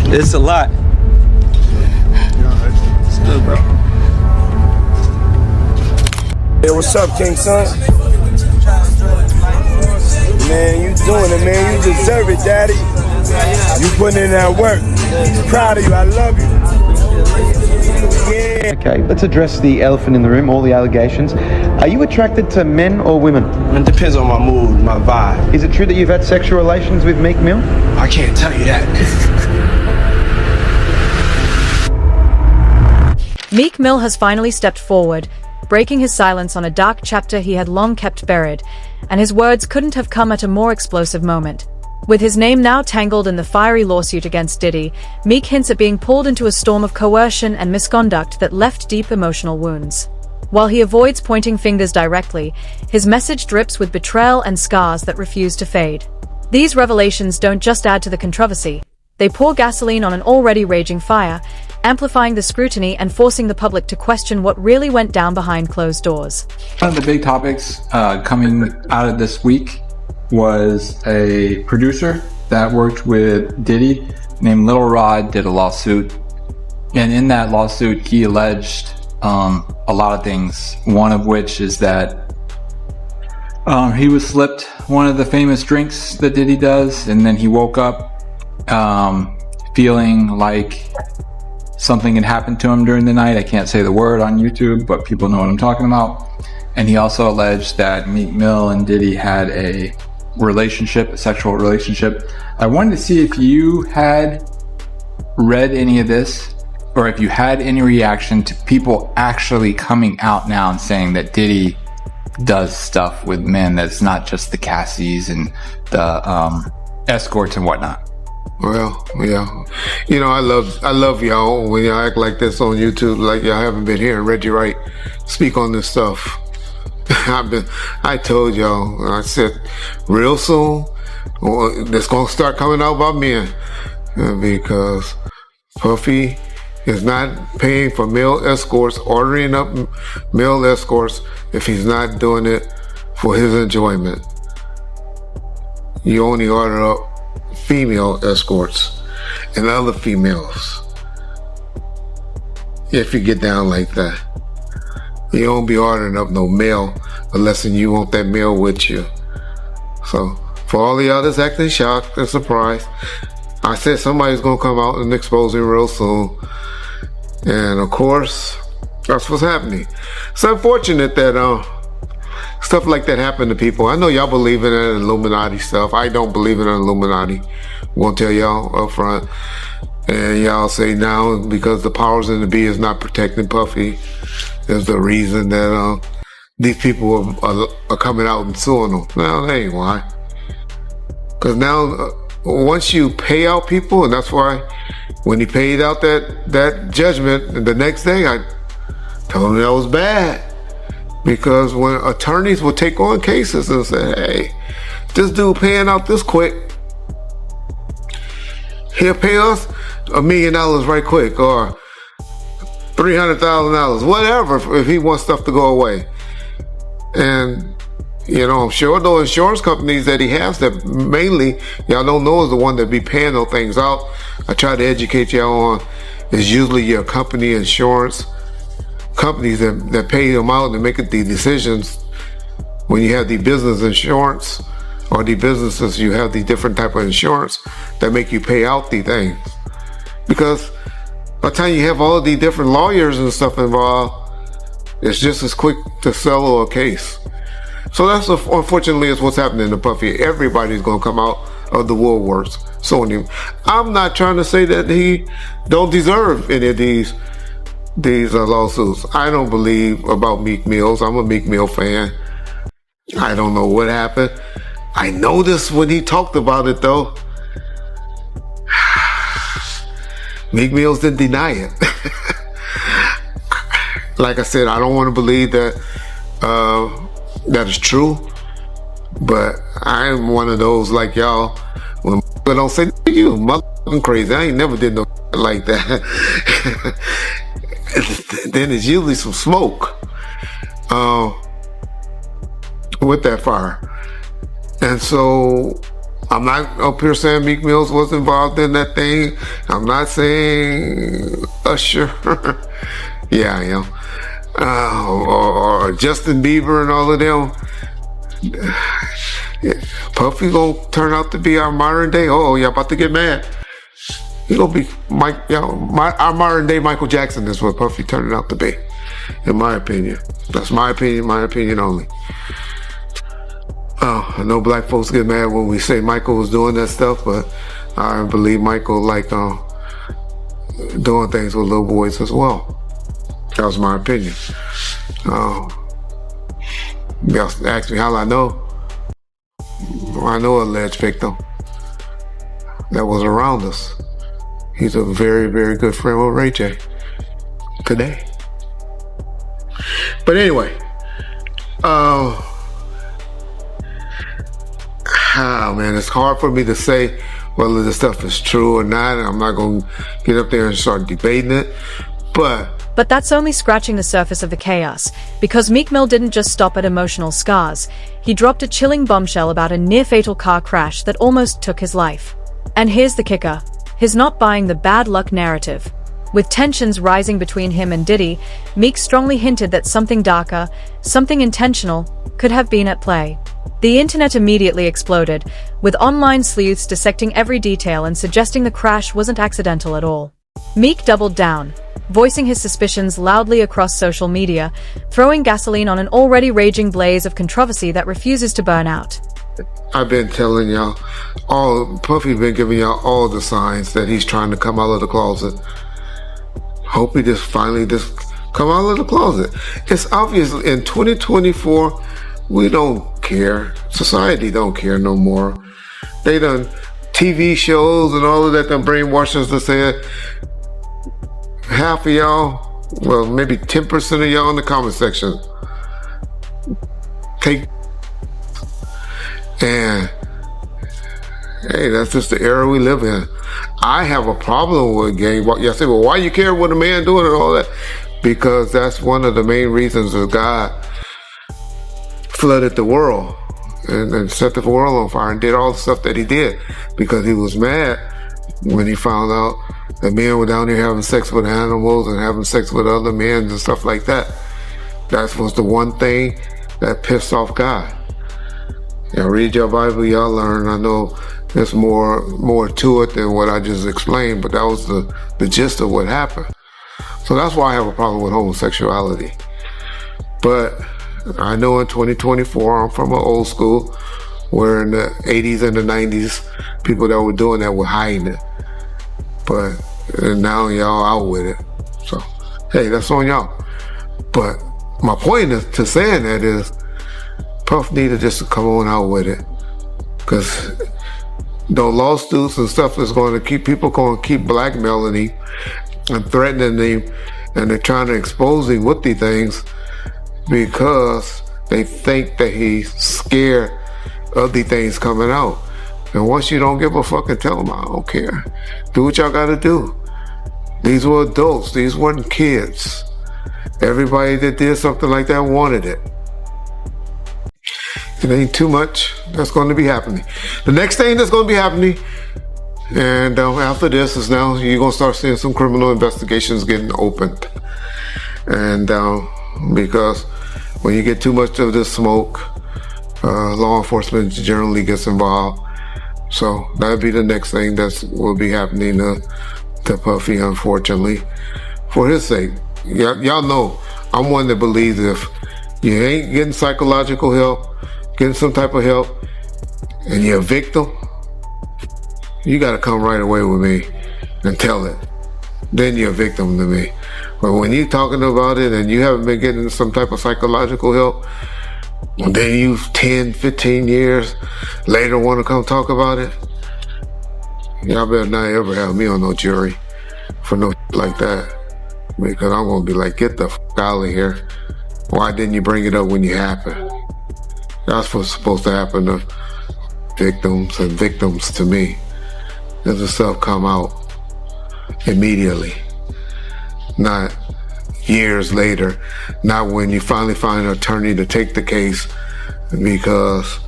It's a lot. It's good, bro. Hey, what's up, King Son? Man, you doing it, man. You deserve it, Daddy. You putting in that work. Proud of you. I love you. Yeah. Okay, let's address the elephant in the room, all the allegations. Are you attracted to men or women? It depends on my mood, my vibe. Is it true that you've had sexual relations with Meek Mill? I can't tell you that. Meek Mill has finally stepped forward, breaking his silence on a dark chapter he had long kept buried, and his words couldn't have come at a more explosive moment. With his name now tangled in the fiery lawsuit against Diddy, Meek hints at being pulled into a storm of coercion and misconduct that left deep emotional wounds. While he avoids pointing fingers directly, his message drips with betrayal and scars that refuse to fade. These revelations don't just add to the controversy, they pour gasoline on an already raging fire, amplifying the scrutiny and forcing the public to question what really went down behind closed doors. One of the big topics coming out of this week was a producer that worked with Diddy named Lil Rod did a lawsuit. And in that lawsuit, he alleged a lot of things. One of which is that he was slipped one of the famous drinks that Diddy does, and then he woke up feeling like something had happened to him during the night. I can't say the word on YouTube, but people know what I'm talking about. And he also alleged that Meek Mill and Diddy had a relationship, a sexual relationship. I wanted to see if you had read any of this, or if you had any reaction to people actually coming out now and saying that Diddy does stuff with men that's not just the Cassies and the escorts and whatnot. Well, yeah. You know, I love y'all when y'all act like this on YouTube, like y'all haven't been hearing Reggie Wright speak on this stuff. I told y'all, I said, real soon, it's gonna start coming out about men, because Puffy is not paying for male escorts, ordering up male escorts if he's not doing it for his enjoyment. You only order up female escorts and other females if you get down like that. You don't be ordering up no male unless you want that male with you. So for all of y'all that's acting shocked and surprised, I said somebody's gonna come out and expose him real soon. And of course, that's what's happening. It's unfortunate that stuff like that happened to people. I know y'all believe in that Illuminati stuff. I don't believe in Illuminati. Won't tell y'all up front. And y'all say now because the powers in the be is not protecting Puffy is the reason that these people are coming out and suing them. No, that ain't why. Because now once you pay out people, and that's why when he paid out that judgment, the next day I told him that was bad. Because when attorneys will take on cases and say, hey, this dude paying out this quick, he'll pay us $1 million right quick, or $300,000, whatever, if he wants stuff to go away. And, you know, I'm sure those insurance companies that he has that mainly, y'all don't know is the one that be paying those things out. I try to educate y'all on, is usually your company insurance companies that pay them out and make the decisions. When you have the business insurance or the businesses, you have the different type of insurance that make you pay out the things. Because by the time you have all of the different lawyers and stuff involved, it's just as quick to settle a case. So that's unfortunately is what's happening to Puffy. Everybody's gonna come out of the woodworks suing him. I'm not trying to say that he don't deserve any of these lawsuits. I don't believe about Meek Mills. I'm a Meek Mill fan. I don't know what happened. I noticed when he talked about it though. Meek Mills didn't deny it. Like I said, I don't want to believe that that is true, but I'm one of those like y'all. When people don't say you motherfucking crazy, I ain't never did no like that. Then it's usually some smoke with that fire. And so I'm not up here saying Meek Mills was involved in that thing. I'm not saying Usher. Yeah, I am. Or Justin Bieber and all of them. Puffy gonna turn out to be our modern day. Oh, y'all about to get mad. He gonna be our modern day Michael Jackson is what Puffy turning out to be, in my opinion. That's my opinion only. I know black folks get mad when we say Michael was doing that stuff, but I believe Michael liked doing things with little boys as well. That was my opinion. Y'all ask me how I know. I know an alleged victim that was around us. He's a very, very good friend with Ray J today. But anyway, man, it's hard for me to say whether this stuff is true or not. I'm not going to get up there and start debating it, but that's only scratching the surface of the chaos, because Meek Mill didn't just stop at emotional scars. He dropped a chilling bombshell about a near-fatal car crash that almost took his life. And here's the kicker. He's not buying the bad luck narrative. With tensions rising between him and Diddy, Meek strongly hinted that something darker, something intentional, could have been at play. The internet immediately exploded, with online sleuths dissecting every detail and suggesting the crash wasn't accidental at all. Meek doubled down, voicing his suspicions loudly across social media, throwing gasoline on an already raging blaze of controversy that refuses to burn out. I've been telling y'all, Puffy been giving y'all all the signs that he's trying to come out of the closet. Hope he finally come out of the closet. It's obvious in 2024, we don't care. Society don't care no more. They done TV shows and all of that done brainwashed us to say half of y'all, well, maybe 10% of y'all in the comment section and hey, that's just the era we live in. I have a problem with gay. Y'all say, well, why you care what a man doing and all that? Because that's one of the main reasons that God flooded the world and set the world on fire and did all the stuff that he did, because he was mad when he found out that men were down there having sex with animals and having sex with other men and stuff like that. That was the one thing that pissed off God. Y'all read your Bible, y'all learn. I know there's more to it than what I just explained, but that was the gist of what happened. So that's why I have a problem with homosexuality. But I know in 2024, I'm from an old school where in the 80s and the 90s, people that were doing that were hiding it. But now y'all out with it. So, hey, that's on y'all. But my point to saying that is, Puff needed just to come on out with it. Because the lawsuits and stuff is going to keep blackmailing him and threatening him, and they're trying to expose him with these things because they think that he's scared of these things coming out. And once you don't give a fuck and tell them, I don't care. Do what y'all gotta do. These were adults. These weren't kids. Everybody that did something like that wanted it. It ain't too much that's going to be happening. The next thing that's going to be happening, and after this, is now you're going to start seeing some criminal investigations getting opened. And because when you get too much of this smoke, law enforcement generally gets involved. So that'll be the next thing that will be happening to Puffy, unfortunately, for his sake. Y'all know I'm one that believes if you ain't getting psychological help, getting some type of help, and you're a victim, you gotta come right away with me and tell it. Then you're a victim to me. But when you're talking about it and you haven't been getting some type of psychological help, and then you 10, 15 years later want to come talk about it, y'all better not ever have me on no jury for no like that. Because I'm gonna be like, get the f out of here. Why didn't you bring it up when you happened? That's what's supposed to happen to victims and victims to me. Does the stuff come out immediately, not years later, not when you finally find an attorney to take the case, because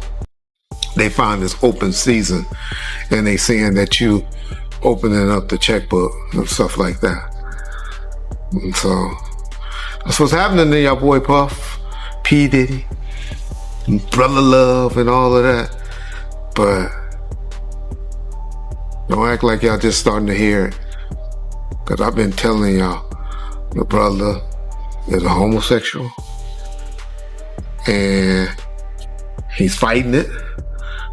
they find this open season, and they saying that you opening up the checkbook and stuff like that. And so that's what's happening to your boy Puff, P. Diddy, Brother Love, and all of that. But don't act like y'all just starting to hear it, because I've been telling y'all the brother is a homosexual and he's fighting it,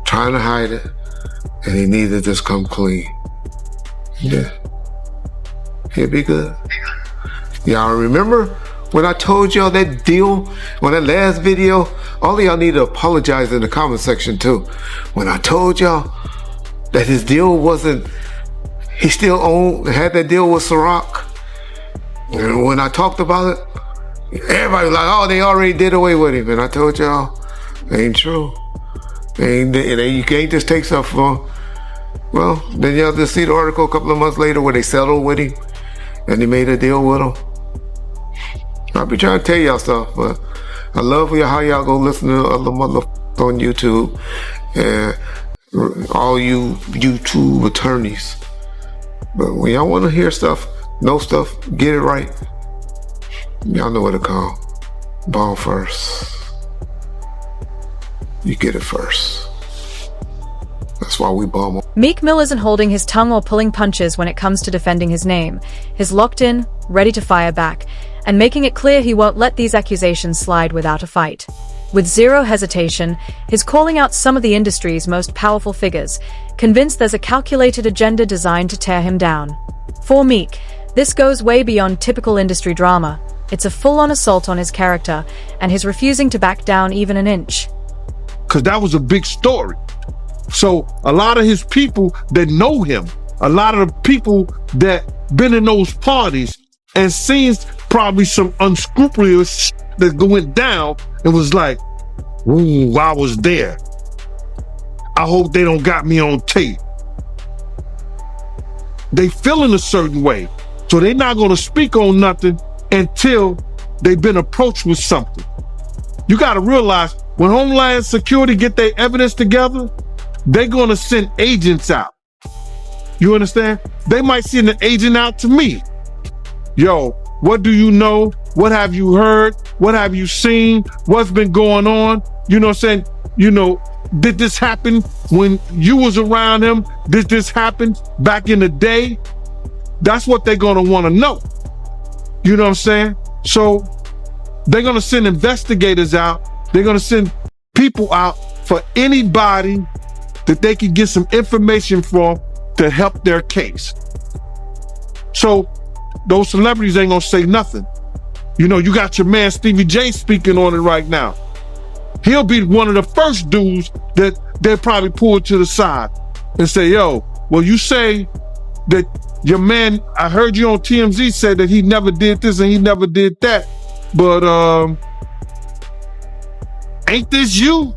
trying to hide it, and he needs to just come clean. Yeah, he'll be good. Y'all remember when I told y'all that deal on that last video? All of y'all need to apologize in the comment section too. When I told y'all that his deal wasn't, he still had that deal with Ciroc. And when I talked about it, everybody was like, oh, they already did away with him. And I told y'all, it ain't true. You can't just take stuff from, well, then y'all just see the article a couple of months later where they settled with him and they made a deal with him. I'll be trying to tell y'all stuff, but I love how y'all go listen to other motherfuckers on YouTube and all you YouTube attorneys. But when y'all want to hear stuff, know stuff, get it right, y'all know what to call. Ball first. You get it first. That's why we ball. Meek Mill isn't holding his tongue or pulling punches when it comes to defending his name. He's locked in, ready to fire back, and making it clear he won't let these accusations slide without a fight. With zero hesitation, he's calling out some of the industry's most powerful figures, convinced there's a calculated agenda designed to tear him down. For Meek, this goes way beyond typical industry drama. It's a full-on assault on his character, and he's refusing to back down even an inch. Because that was a big story. So a lot of his people that know him, a lot of the people that been in those parties and seen probably some unscrupulous that went down and was like, ooh, I was there. I hope they don't got me on tape. They feeling a certain way. So they're not going to speak on nothing until they've been approached with something. You got to realize when Homeland Security get their evidence together, they're going to send agents out. You understand? They might send an agent out to me. Yo, what do you know? What have you heard? What have you seen? What's been going on? You know what I'm saying? You know, did this happen when you was around him? Did this happen back in the day? That's what they're going to want to know. You know what I'm saying? So they're going to send investigators out. They're going to send people out for anybody that they can get some information from to help their case. So those celebrities ain't gonna say nothing. You know, you got your man Stevie J speaking on it right now. He'll be one of the first dudes that they'll probably pull to the side and say, yo, well, you say that your man, I heard you on TMZ say that he never did this and he never did that, but ain't this you?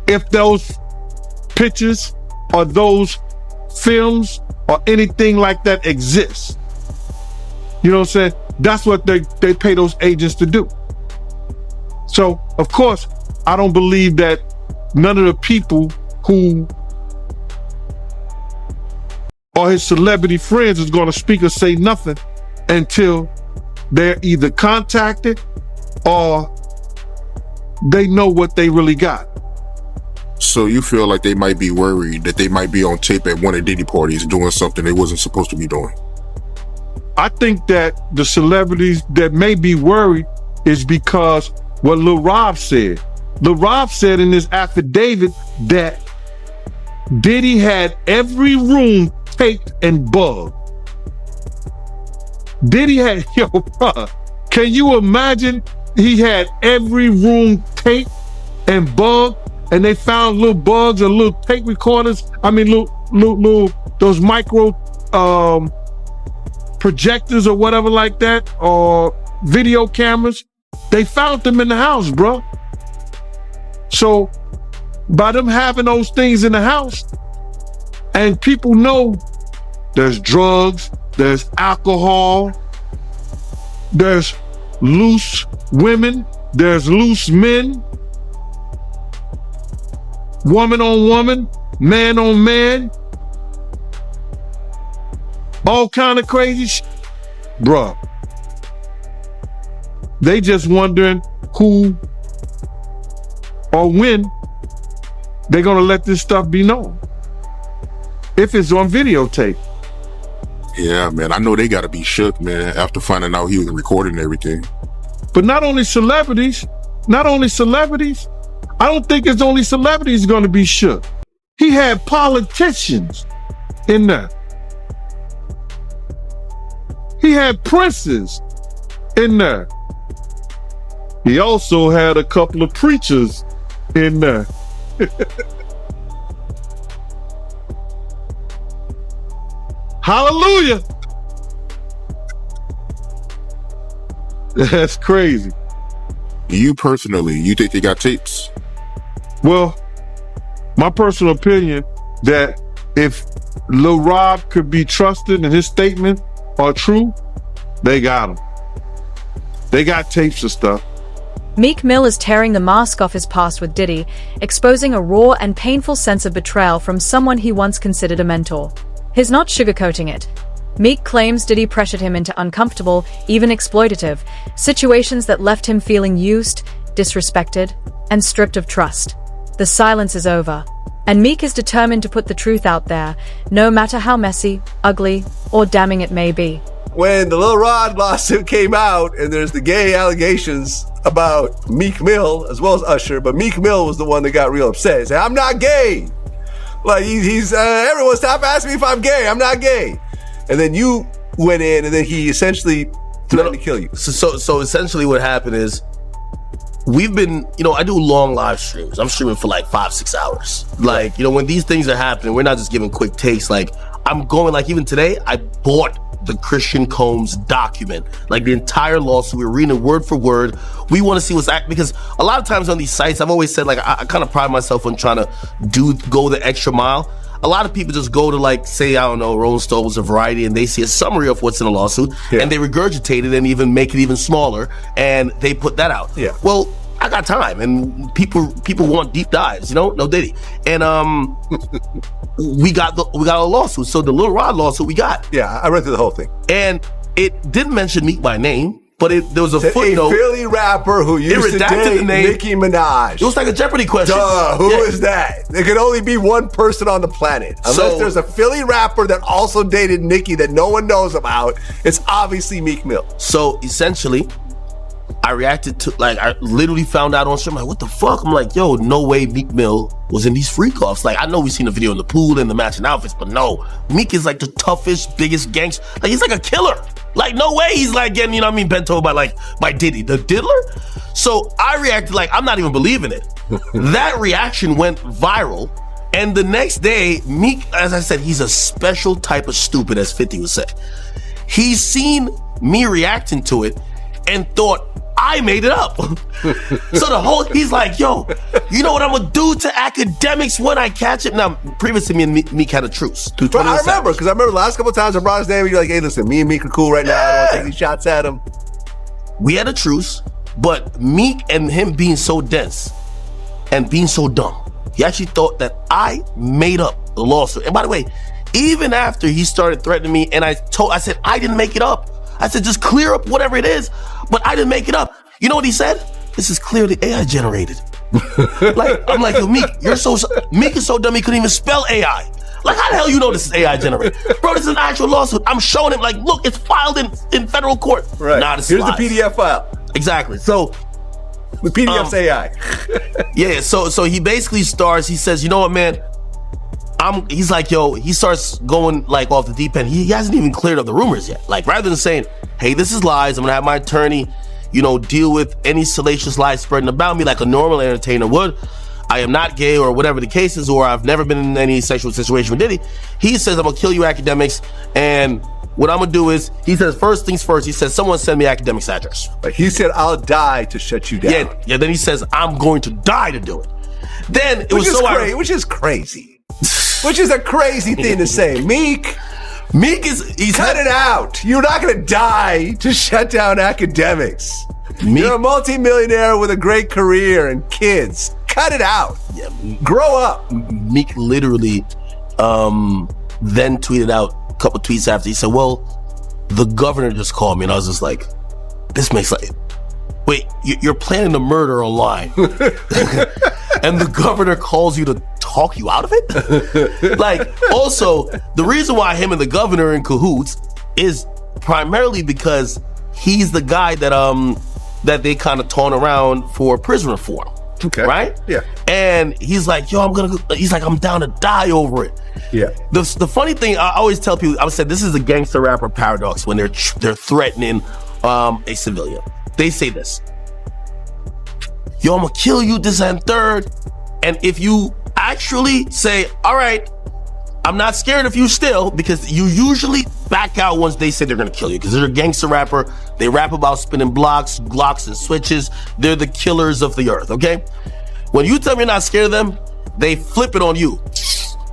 If those pictures or those films or anything like that exists. You know what I'm saying? That's what they pay those agents to do. So, of course, I don't believe that none of the people who are his celebrity friends is going to speak or say nothing until they're either contacted or they know what they really got. So you feel like they might be worried that they might be on tape at one of Diddy parties doing something they wasn't supposed to be doing? I think that the celebrities that may be worried is because what Lil Rob said. Lil Rob said in his affidavit that Diddy had every room taped and bugged. Diddy had, yo, bro, can you imagine he had every room taped and bugged? And they found little bugs or little tape recorders. I mean, little those micro projectors or whatever like that, or video cameras. They found them in the house, bro. So by them having those things in the house, and people know there's drugs, there's alcohol, there's loose women, there's loose men. woman on woman, man on man, all kind of crazy shit. Bruh, they just wondering who or when they're gonna let this stuff be known. If it's on videotape. Yeah, man. I know they gotta be shook, man, after finding out he was recording everything. But not only celebrities, I don't think it's only celebrities gonna be shook. He had politicians in there. He had princes in there. He also had a couple of preachers in there. Hallelujah. That's crazy. You personally, you think they got tapes? Well, my personal opinion that if Lil Rob could be trusted and his statement are true, they got him. They got tapes and stuff. Meek Mill is tearing the mask off his past with Diddy, exposing a raw and painful sense of betrayal from someone he once considered a mentor. He's not sugarcoating it. Meek claims Diddy pressured him into uncomfortable, even exploitative, situations that left him feeling used, disrespected, and stripped of trust. The silence is over, and Meek is determined to put the truth out there, no matter how messy, ugly, or damning it may be. When the Lil Rod lawsuit came out, and there's the gay allegations about Meek Mill, as well as Usher, but Meek Mill was the one that got real upset. He said, I'm not gay. Like, everyone stop asking me if I'm gay. I'm not gay. And then you went in, and then he essentially threatened to kill you. So essentially what happened is, we've been, I do long live streams. I'm streaming for like 5-6 hours. Like, when these things are happening, we're not just giving quick takes. Like, I'm going, like, even today, I bought the Christian Combs document, like the entire lawsuit. We're reading it word for word. We want to see what's because a lot of times on these sites, I've always said, like, I kind of pride myself on trying to go the extra mile. A lot of people just go to, like, say, I don't know, Rolling Stones or Variety, and they see a summary of what's in the lawsuit, and they regurgitate it and even make it even smaller, and they put that out. Yeah. Well, I got time, and people want deep dives, no Diddy, and we got a lawsuit. So the Lil Rod lawsuit we got. Yeah, I read through the whole thing, and it didn't mention Meek by name, but there was a footnote. A Philly rapper who used to date the name Nicki Minaj. It was like a Jeopardy question. Duh, who is that? There could only be one person on the planet. Unless there's a Philly rapper that also dated Nicki that no one knows about. It's obviously Meek Mill. So essentially, I reacted to, like, I literally found out on stream, like, what the fuck? I'm like, yo, no way Meek Mill was in these freak-offs. Like, I know we've seen the video in the pool and the matching outfits, but no. Meek is like the toughest, biggest gangster. Like, he's like a killer. Like, no way he's like getting, bent over by Diddy, the diddler. So I reacted like, I'm not even believing it. That reaction went viral. And the next day, Meek, as I said, he's a special type of stupid, as 50 would say. He's seen me reacting to it and thought I made it up. So he's like, yo, you know what I'm gonna do to academics when I catch it? Now, previously, me and Meek had a truce. But I remember, because I remember the last couple of times I brought his name, and you're like, hey, listen, me and Meek are cool right now. I don't want to take these shots at him. We had a truce, but Meek and him being so dense and being so dumb, he actually thought that I made up the lawsuit. And by the way, even after he started threatening me, and I said, I didn't make it up. I said, just clear up whatever it is, but I didn't make it up. You know what he said? This is clearly AI generated. I'm like, yo, Meek, Meek is so dumb he couldn't even spell AI. Like, how the hell you know this is AI generated? Bro, this is an actual lawsuit. I'm showing him, like, look, it's filed in federal court. Right. Nah, this Here's lies. the PDF file. Exactly. So the PDF's AI. Yeah, so he basically starts, he says, you know what, man? He's like, yo, he starts going like off the deep end. He hasn't even cleared up the rumors yet. Like, rather than saying, hey, this is lies, I'm gonna have my attorney, deal with any salacious lies spreading about me like a normal entertainer would. I am not gay or whatever the case is, or I've never been in any sexual situation with Diddy. He says, I'm gonna kill you academics, and what I'm gonna do is, he says, first things first, he says, someone send me academics address. Like, he said, I'll die to shut you down. Yeah, then he says, I'm going to die to do it. Then it which was so which is crazy. Which is a crazy thing to say. Meek is cut it out. You're not gonna die to shut down academics. You're a multimillionaire with a great career and kids. cut it out. Yeah, grow up. Meek literally then tweeted out a couple tweets after. He said, well, the governor just called me. And I was just like, this makes like, wait, you're planning a murder online. And the governor calls you to talk you out of it? Like, also, the reason why him and the governor are in cahoots is primarily because he's the guy that they kind of taunt around for prison reform. Okay. Right? Yeah. And he's like, yo, I'm down to die over it. Yeah. The funny thing, I always tell people, I said, this is the gangster rapper paradox when they're threatening a civilian. They say this, yo, I'm gonna kill you, this and third. And if you actually say, all right, I'm not scared of you still, because you usually back out once they say they're gonna kill you, because they're a gangster rapper. They rap about spinning blocks, Glocks, and switches. They're the killers of the earth, okay? When you tell me you're not scared of them, they flip it on you.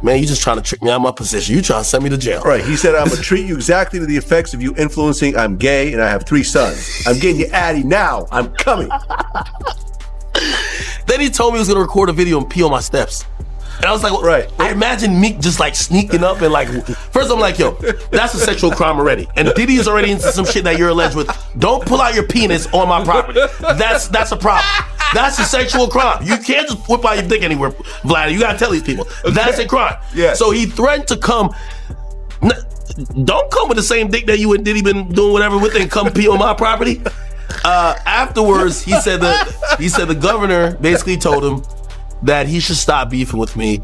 Man, you just trying to trick me out of my position. You trying to send me to jail. Right. He said, I'm going to treat you exactly to the effects of you influencing. I'm gay and I have 3 sons. I'm getting you Addy now. I'm coming. Then he told me he was going to record a video and pee on my steps. And I was like, well, right. I imagine Meek just like sneaking up and like, first I'm like, yo, that's a sexual crime already. And Diddy is already into some shit that you're alleged with. Don't pull out your penis on my property. That's a problem. That's a sexual crime. You can't just whip out your dick anywhere, Vlad. You gotta tell these people. That's a crime. Yeah. So he threatened to come. Don't come with the same dick that you and Diddy been doing whatever with and come pee on my property. Afterwards, he said the governor basically told him that he should stop beefing with me.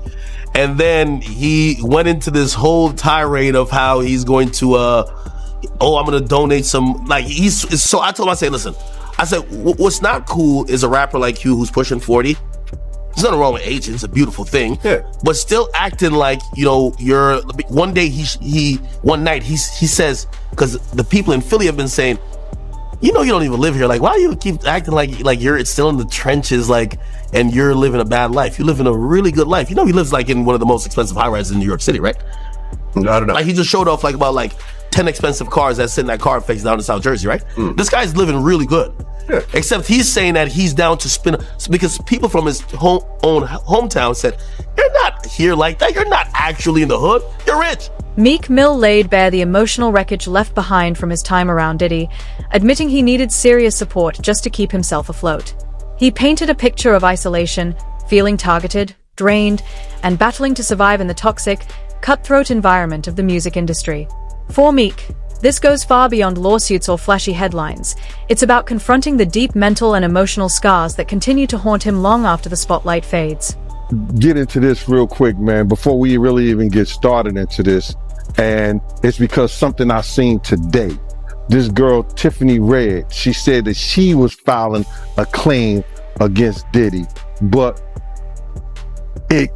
And then he went into this whole tirade of how he's going to, I'm going to donate some, like, so I told him, I said, what's not cool is a rapper like you who's pushing 40. There's nothing wrong with age, it's a beautiful thing. Yeah. But still acting like, you're, one day one night he says, because the people in Philly have been saying, you don't even live here. Like, why do you keep acting like you're still in the trenches, like, and you're living a bad life? You live in a really good life. He lives like in one of the most expensive high rises in New York City, right? I don't know. Like, he just showed off like about like 10 expensive cars that sit in that car face down in South Jersey, right? This guy's living really good. Yeah. Except he's saying that he's down to spin, because people from his own hometown said, you're not here like that. You're not actually in the hood. You're rich. Meek Mill laid bare the emotional wreckage left behind from his time around Diddy, admitting he needed serious support just to keep himself afloat. He painted a picture of isolation, feeling targeted, drained, and battling to survive in the toxic, cutthroat environment of the music industry. For Meek, this goes far beyond lawsuits or flashy headlines. It's about confronting the deep mental and emotional scars that continue to haunt him long after the spotlight fades. Get into this real quick, man, before we really even get started into this. And it's because something I seen today. This girl, Tiffany Red, she said that she was filing a claim against Diddy. But it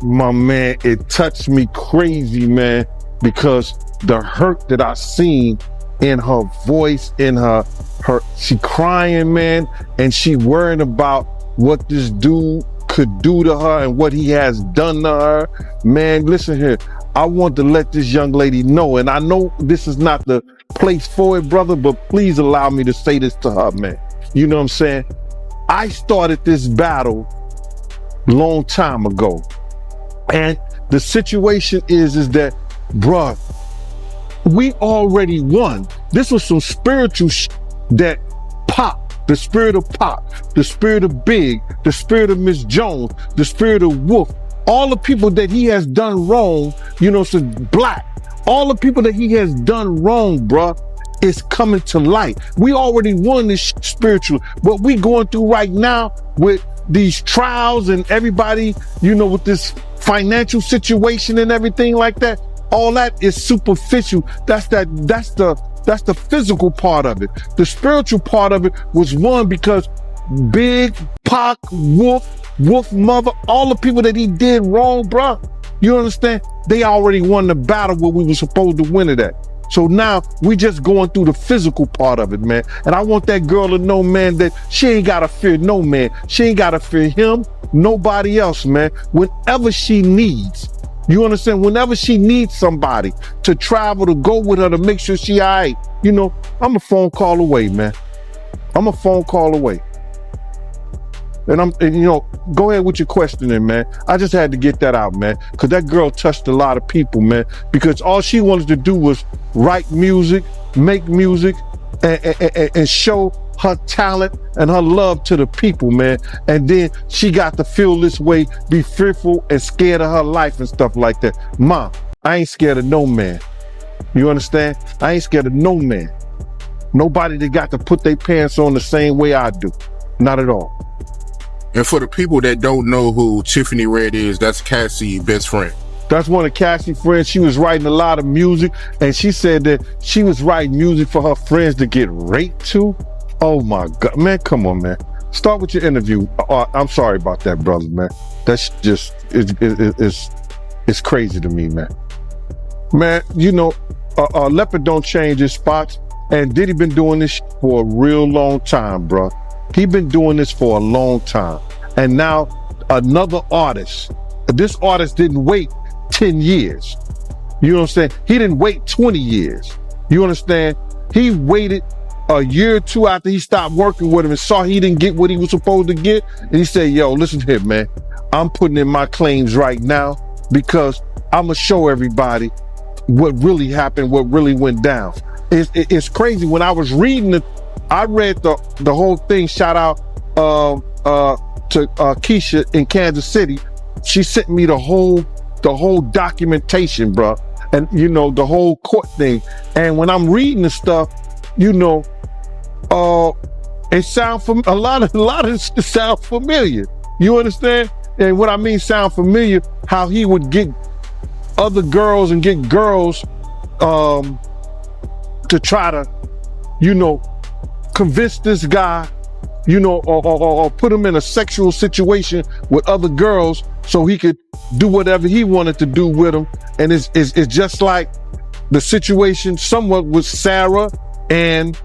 touched me crazy, man, because the hurt that I seen in her voice, in her she crying, man, and she worrying about what this dude could do to her and what he has done to her. Man, listen here. I want to let this young lady know, and I know this is not the place for it, brother, but please allow me to say this to her, man. You know what I'm saying? I started this battle long time ago. And the situation is that, bruh, we already won. This was some spiritual that Pop, the spirit of Pop, the spirit of Big, the spirit of Miss Jones, the spirit of Wolf, all the people that he has done wrong, so Black, all the people that he has done wrong, bruh, is coming to light. We already won this spiritual. What we going through right now with these trials and everybody, with this financial situation and everything like that, all that is superficial. That's the physical part of it. The spiritual part of it was won because Big, Pac, Wolf Mother, all the people that he did wrong, bruh. You understand? They already won the battle where we were supposed to win it at. So now we just going through the physical part of it, man. And I want that girl to know, man, that she ain't gotta fear no man. She ain't gotta fear him, nobody else, man. Whenever she needs, you understand? Whenever she needs somebody to travel, to go with her, to make sure she all right, I'm a phone call away, man. I'm a phone call away. And you know, go ahead with your questioning, man. I just had to get that out, man, because that girl touched a lot of people, man, because all she wanted to do was write music, make music, and show her talent and her love to the people, man. And then she got to feel this way, be fearful and scared of her life and stuff like that. Mom, I ain't scared of no man. You understand? I ain't scared of no man. Nobody that got to put their pants on the same way I do. Not at all. And for the people that don't know who Tiffany Red is, that's Cassie's best friend. That's one of Cassie's friends. She was writing a lot of music, and she said that she was writing music for her friends to get raped to. Oh my God, man, come on, man. Start with your interview. I'm sorry about that, brother, man. That's just, it's crazy to me, man. Man, you know, Leopard don't change his spots, and Diddy been doing this for a real long time, bro. He been doing this for a long time. And now another artist, this artist didn't wait 10 years. You know what I'm saying? He didn't wait 20 years. You understand? He waited a year or two after he stopped working with him and saw he didn't get what he was supposed to get. And he said, yo, listen here, man. I'm putting in my claims right now because I'm going to show everybody what really happened, what really went down. It's crazy. When I was reading it, I read the whole thing. Shout out to Keisha in Kansas City. She sent me the whole documentation, bro, and you know, the whole court thing. And when I'm reading the stuff, you know, it sound a lot of it sound familiar. You understand? And what I mean sound familiar, how he would get other girls and get girls to try to, you know, convince this guy, you know, or put him in a sexual situation with other girls so he could do whatever he wanted to do with them. And it's just like the situation somewhat with Sarah and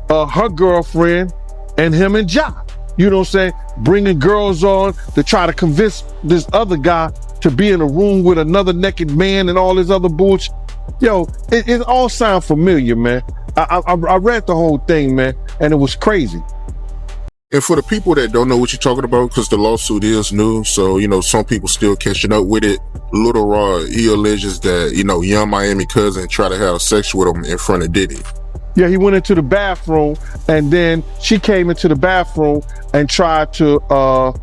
her girlfriend and him and Ja. You know what I'm saying? Bringing girls on to try to convince this other guy to be in a room with another naked man and all this other bullshit. Yo, it all sound familiar, man. I read the whole thing, man, and it was crazy. And for the people that don't know what you're talking about, because the lawsuit is new, so, you know, some people still catching up with it. Little Rod, he alleges that, you know, Young Miami cousin tried to have sex with him in front of Diddy. Yeah, he went into the bathroom, and then she came into the bathroom and tried to,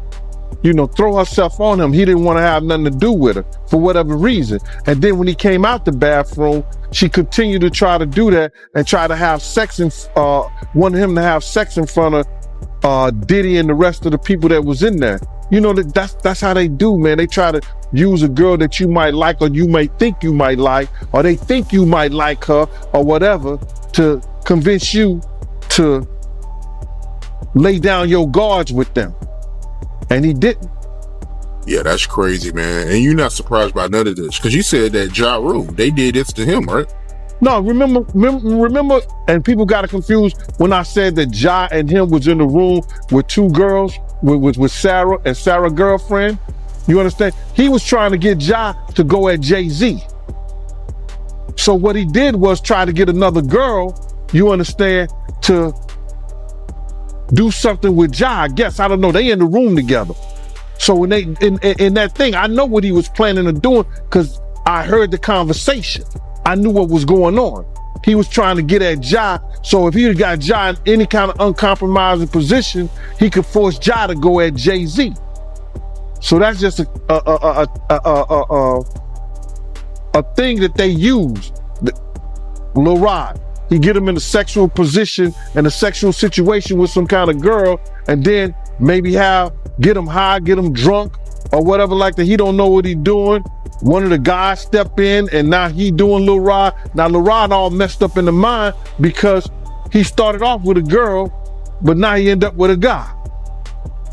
you know, throw herself on him. He didn't want to have nothing to do with her for whatever reason. And then when he came out the bathroom, she continued to try to do that and try to have sex wanted him to have sex in front of Diddy and the rest of the people that was in there. You know, that's how they do, man. They try to use a girl that you might like, or you may think you might like, or they think you might like her or whatever, to convince you to lay down your guards with them. And he didn't. Yeah, that's crazy, man. And you're not surprised by none of this, because you said that Ja Rule, they did this to him, right? No, remember, and people got it confused when I said that Ja and him was in the room with two girls, with Sarah and Sarah's girlfriend. You understand? He was trying to get Ja to go at Jay-Z. So what he did was try to get another girl, you understand, to do something with Ja, I guess. I don't know. They in the room together. So when they in that thing, I know what he was planning on doing because I heard the conversation. I knew what was going on. He was trying to get at Ja. So if he had got Ja in any kind of uncompromising position, he could force Ja to go at Jay-Z. So that's just a thing that they use. Lil Rod, he get him in a sexual position and a sexual situation with some kind of girl, and then maybe get him high, get him drunk, or whatever like that. He don't know what he doing. One of the guys step in, and now he doing Lil Rod. Now Lil Rod all messed up in the mind because he started off with a girl, but now he end up with a guy.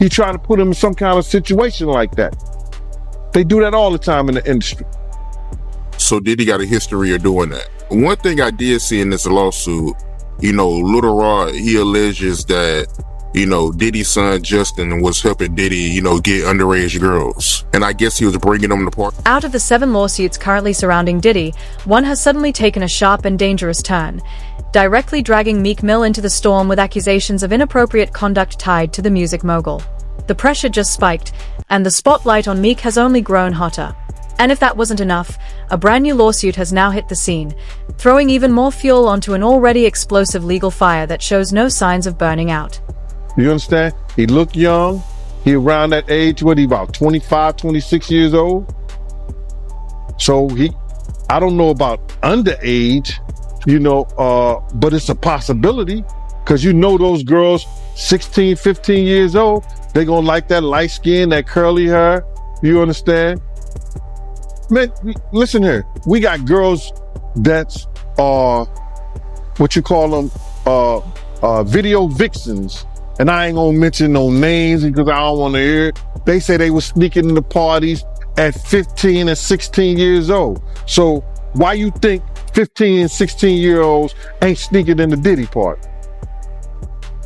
He trying to put him in some kind of situation like that. They do that all the time in the industry. So Diddy got a history of doing that. One thing I did see in this lawsuit, you know, Little Rod, he alleges that, you know, Diddy's son Justin was helping Diddy, you know, get underage girls. And I guess he was bringing them to party. Out of the 7 lawsuits currently surrounding Diddy, one has suddenly taken a sharp and dangerous turn, directly dragging Meek Mill into the storm with accusations of inappropriate conduct tied to the music mogul. The pressure just spiked, and the spotlight on Meek has only grown hotter. And if that wasn't enough, a brand new lawsuit has now hit the scene, throwing even more fuel onto an already explosive legal fire that shows no signs of burning out. You understand? He looked young. He around that age, what he about 25, 26 years old? So I don't know about underage, but it's a possibility, because those girls 16, 15 years old, they gonna like that light skin, that curly hair. You understand? Man, listen here. We got girls that's what you call them, video vixens. And I ain't gonna mention no names because I don't want to hear it. They say they were sneaking into parties at 15 and 16 years old. So why you think 15 and 16-year-olds ain't sneaking in the Diddy party?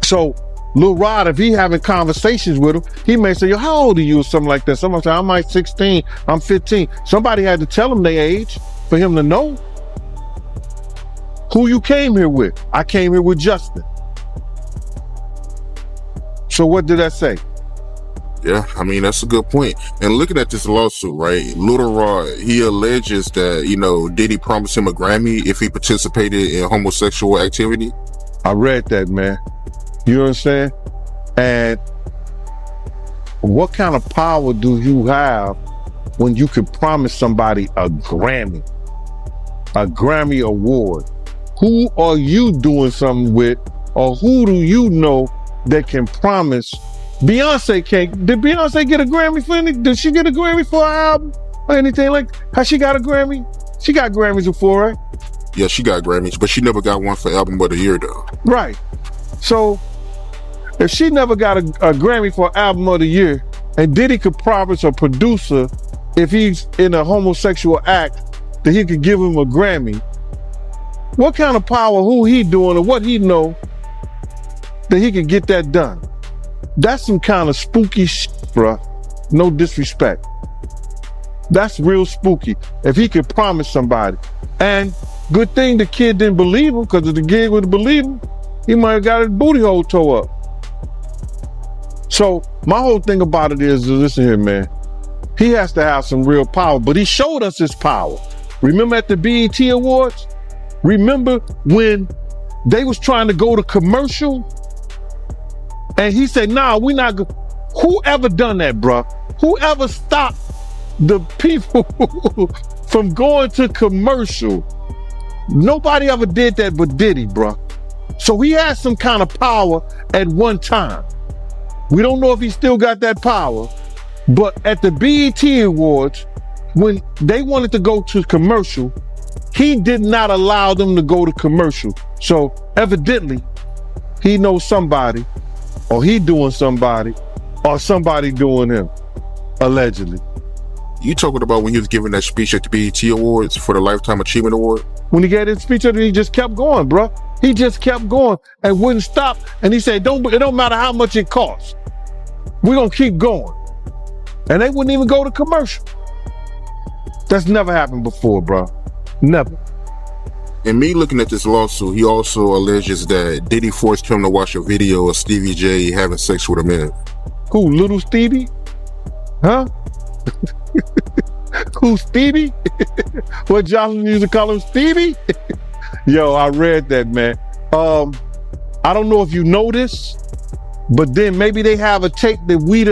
So Lil Rod, if he having conversations with him, he may say, yo, how old are you, or something like that. Somebody say, I'm like 16, I'm 15. Somebody had to tell him their age for him to know. Who you came here with? I came here with Justin. So what did that say? Yeah, I mean, that's a good point. And looking at this lawsuit, right, Lil Rod, he alleges that, Diddy promised him a Grammy if he participated in homosexual activity. I read that, man. You understand? And what kind of power do you have when you can promise somebody a Grammy award? Who are you doing something with, or who do you know that can promise? Did Beyonce get a Grammy for anything? Did she get a Grammy for an album or anything like that? Has she got a Grammy? She got Grammys before, right? Yeah, she got Grammys, but she never got one for Album of the Year, though. Right. So if she never got a Grammy for Album of the Year, and Diddy could promise a producer, if he's in a homosexual act, that he could give him a Grammy, what kind of power, who he doing, or what he know that he could get that done? That's some kind of spooky shit, bruh. No disrespect. That's real spooky. If he could promise somebody. And good thing the kid didn't believe him, because if the kid would have believed him, he might have got his booty hole tore up. So my whole thing about it is, listen here, man. He has to have some real power, but he showed us his power. Remember at the BET Awards? Remember when they was trying to go to commercial? And he said, nah, we not go. Whoever done that, bruh? Whoever stopped the people from going to commercial? Nobody ever did that but Diddy, bruh. So he has some kind of power at one time. We don't know if he still got that power, but at the BET Awards, when they wanted to go to commercial, he did not allow them to go to commercial. So evidently, he knows somebody, or he doing somebody, or somebody doing him, allegedly. You talking about when he was giving that speech at the BET Awards for the Lifetime Achievement Award? When he gave his speech, he just kept going, bro. He just kept going and wouldn't stop. And he said, it don't matter how much it costs. We're going to keep going. And they wouldn't even go to commercial. That's never happened before, bro. Never. And me looking at this lawsuit, he also alleges that Diddy forced him to watch a video of Stevie J having sex with a man. Who, Little Stevie? Huh? Who, Stevie? What Johnson used to call him, Stevie? Yo, I read that, man. I don't know if you know this, but then maybe they have a tape that we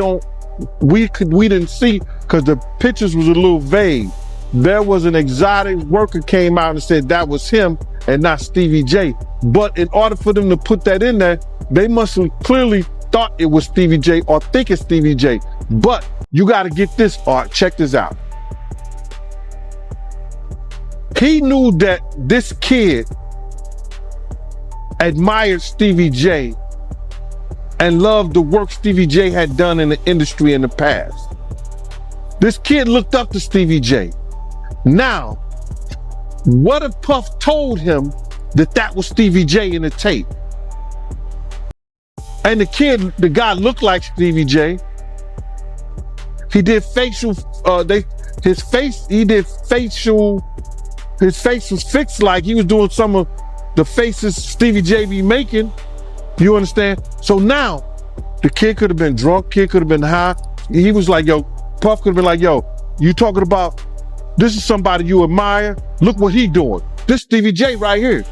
didn't see because the pictures was a little vague. There was an exotic worker came out and said that was him and not Stevie J. But in order for them to put that in there, they must have clearly thought it was Stevie J or think it's Stevie J. But you got to get this, Art. Check this out. He knew that this kid admired Stevie J and loved the work Stevie J had done in the industry in the past. This kid looked up to Stevie J. Now, what if Puff told him that was Stevie J in the tape? And the guy looked like Stevie J. He did facial, his face was fixed like he was doing some of the faces Stevie J be making. You understand? So now, The kid could have been drunk, kid could have been high. He was like, yo, Puff could have been like, yo, you talking about, this is somebody you admire? Look what he doing. This Stevie J right here.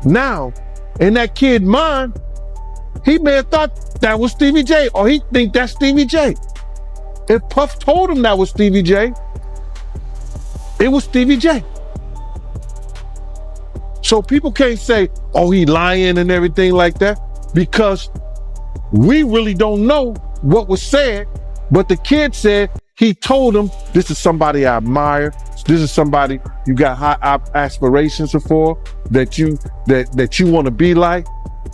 Now, in that kid's mind, he may have thought that was Stevie J, or he think that's Stevie J. If Puff told him that was Stevie J, it was Stevie J. So people can't say, oh, he lying and everything like that, because we really don't know what was said, but the kid said he told him, this is somebody I admire. This is somebody you got high aspirations for, that you want to be like.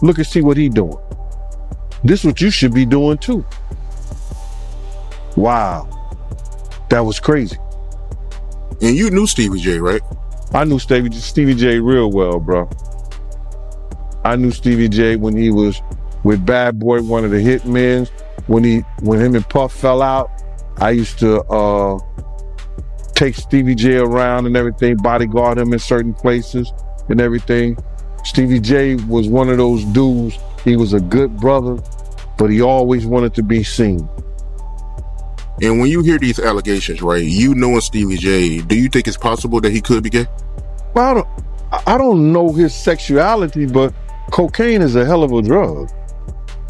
Look and see what he doing. This is what you should be doing too. Wow. That was crazy. And you knew Stevie J, right? I knew Stevie J real well, bro. I knew Stevie J when he was with Bad Boy, one of the hitmen. When him and Puff fell out, I used to take Stevie J around and everything, bodyguard him in certain places and everything. Stevie J was one of those dudes. He was a good brother, but he always wanted to be seen. And when you hear these allegations, right, you knowing Stevie J, do you think it's possible that he could be gay? Well, I don't know his sexuality, but cocaine is a hell of a drug.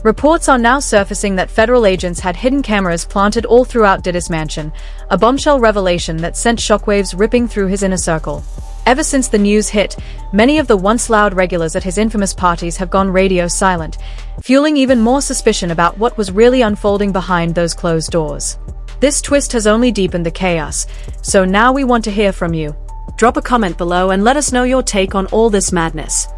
Reports are now surfacing that federal agents had hidden cameras planted all throughout Diddy's mansion, a bombshell revelation that sent shockwaves ripping through his inner circle. Ever since the news hit, many of the once loud regulars at his infamous parties have gone radio silent, fueling even more suspicion about what was really unfolding behind those closed doors. This twist has only deepened the chaos, so now we want to hear from you. Drop a comment below and let us know your take on all this madness.